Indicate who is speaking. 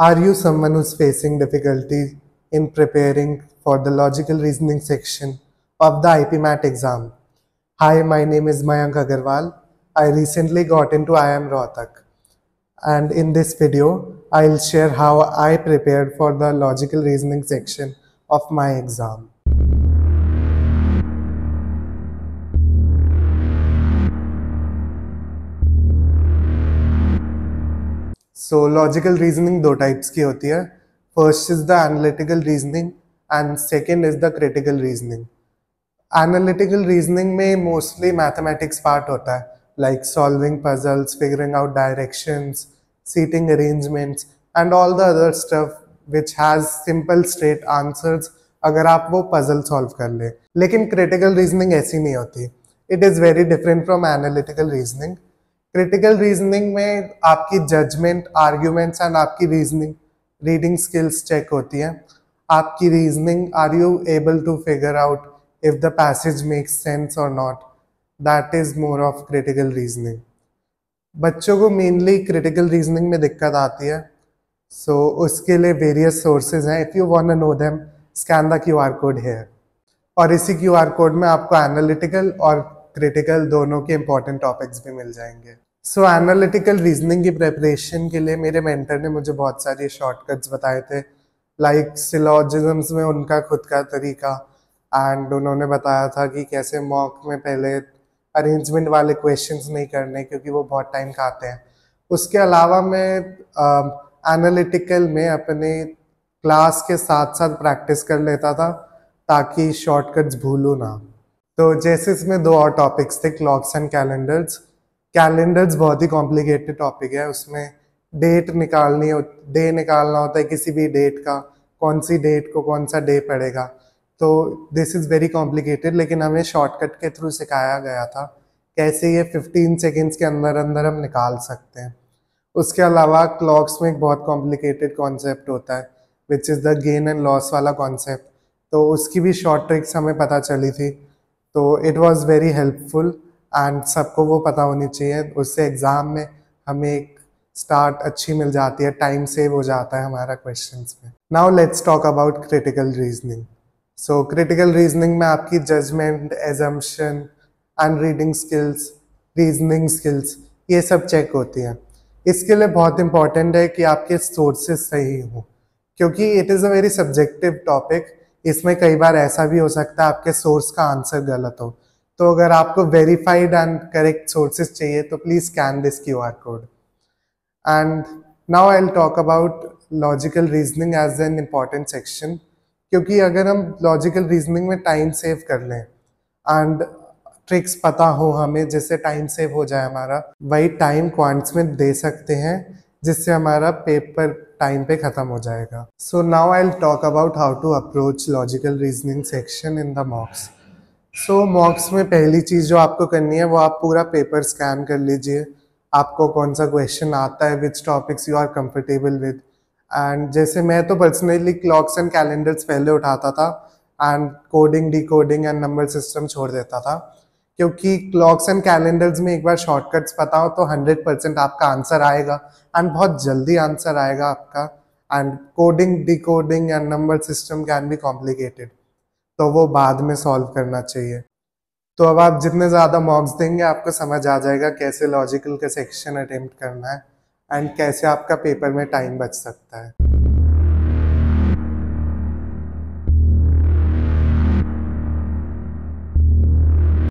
Speaker 1: Are you someone who's facing difficulty in preparing for the logical reasoning section of the IP MAT exam? Hi, my name is Mayank Agarwal. I recently got into IIM Rohtak, and in this video, I'll share how I prepared for the logical reasoning section of my exam. So logical reasoning दो types की होती है. First is the analytical reasoning and second is the critical reasoning. Analytical reasoning में mostly mathematics part होता है, like solving puzzles, figuring out directions, seating arrangements and all the other stuff which has simple straight answers अगर आप वो puzzle solve कर ले. लेकिन critical reasoning ऐसी नहीं होती. It is very different from analytical reasoning. Critical reasoning में आपकी जजमेंट, आर्ग्यूमेंट्स एंड आपकी रीडिंग स्किल्स चेक होती हैं. आपकी reasoning, are you able to figure out if the passage makes sense और not. That is more of critical reasoning. बच्चों को mainly critical reasoning में दिक्कत आती है, सो उसके लिए वेरियस सोर्सेज हैं. If you want to know them, scan the QR code here. और इसी QR कोड में आपको एनालिटिकल और क्रिटिकल दोनों के इंपॉर्टेंट टॉपिक्स भी मिल जाएंगे. सो एनालिटिकल रीजनिंग की प्रिपरेशन के लिए मेरे मेंटर ने मुझे बहुत सारे शॉर्टकट्स बताए थे, लाइक सिलॉजिज्म्स में उनका खुद का तरीका, एंड उन्होंने बताया था कि कैसे मॉक में पहले अरेंजमेंट वाले क्वेश्चंस नहीं करने क्योंकि वो बहुत टाइम खाते हैं. उसके अलावा मैं एनालिटिकल में अपने क्लास के साथ साथ प्रैक्टिस कर लेता था ताकि शॉर्टकट्स भूलूँ ना. तो जैसे इसमें दो और टॉपिक्स थे, क्लॉक्स एंड कैलेंडर्स. कैलेंडर्स बहुत ही कॉम्प्लिकेटेड टॉपिक है. उसमें डे निकालना होता है किसी भी डेट का, कौन सी डेट को कौन सा डे पड़ेगा. तो दिस इज़ वेरी कॉम्प्लिकेटेड, लेकिन हमें शॉर्टकट के थ्रू सिखाया गया था कैसे ये 15 सेकेंड्स के अंदर अंदर हम निकाल सकते हैं. उसके अलावा क्लॉक्स में एक बहुत कॉम्प्लिकेटेड कॉन्सेप्ट होता है which is the gain and loss वाला कॉन्सेप्ट. तो उसकी भी शॉर्ट ट्रिक्स हमें पता चली थी. तो it was very helpful and सबको वो पता होनी चाहिए. उससे एग्ज़ाम में हमें एक स्टार्ट अच्छी मिल जाती है, टाइम सेव हो जाता है हमारा क्वेश्चंस में. Now let's talk about critical reasoning. So critical reasoning में आपकी judgement, assumption and reasoning skills ये सब चेक होती हैं. इसके लिए बहुत इंपॉर्टेंट है कि आपके सोर्सेज सही हों, क्योंकि it is a very subjective topic. इसमें कई बार ऐसा भी हो सकता है आपके सोर्स का आंसर गलत हो. तो अगर आपको वेरीफाइड एंड करेक्ट सोर्सेज चाहिए तो please scan this QR code. And now I will talk about logical reasoning as an important section, क्योंकि अगर हम लॉजिकल रीजनिंग में टाइम सेव कर लें एंड ट्रिक्स पता हो हमें जिससे टाइम सेव हो जाए हमारा, वही टाइम क्वांट्स में दे सकते हैं जिससे हमारा पेपर टाइम पे खत्म हो जाएगा. So now I will talk about how to approach logical reasoning section in the mocks. सो मॉक्स में पहली चीज़ जो आपको करनी है वो आप पूरा पेपर स्कैन कर लीजिए. आपको कौन सा क्वेश्चन आता है, which topics you are comfortable with. And जैसे मैं तो पर्सनली क्लॉक्स एंड कैलेंडर्स पहले उठाता था and coding, decoding and number system छोड़ देता था, क्योंकि क्लॉक्स एंड कैलेंडर्स में एक बार शॉर्टकट्स पता हो तो 100% आपका आंसर आएगा एंड बहुत जल्दी आंसर आएगा आपका. And coding, decoding and number system can be complicated, तो वो बाद में सॉल्व करना चाहिए. तो अब आप जितने ज़्यादा मॉक्स देंगे आपको समझ आ जाएगा कैसे लॉजिकल का सेक्शन अटेम्प्ट करना है एंड कैसे आपका पेपर में टाइम बच सकता है.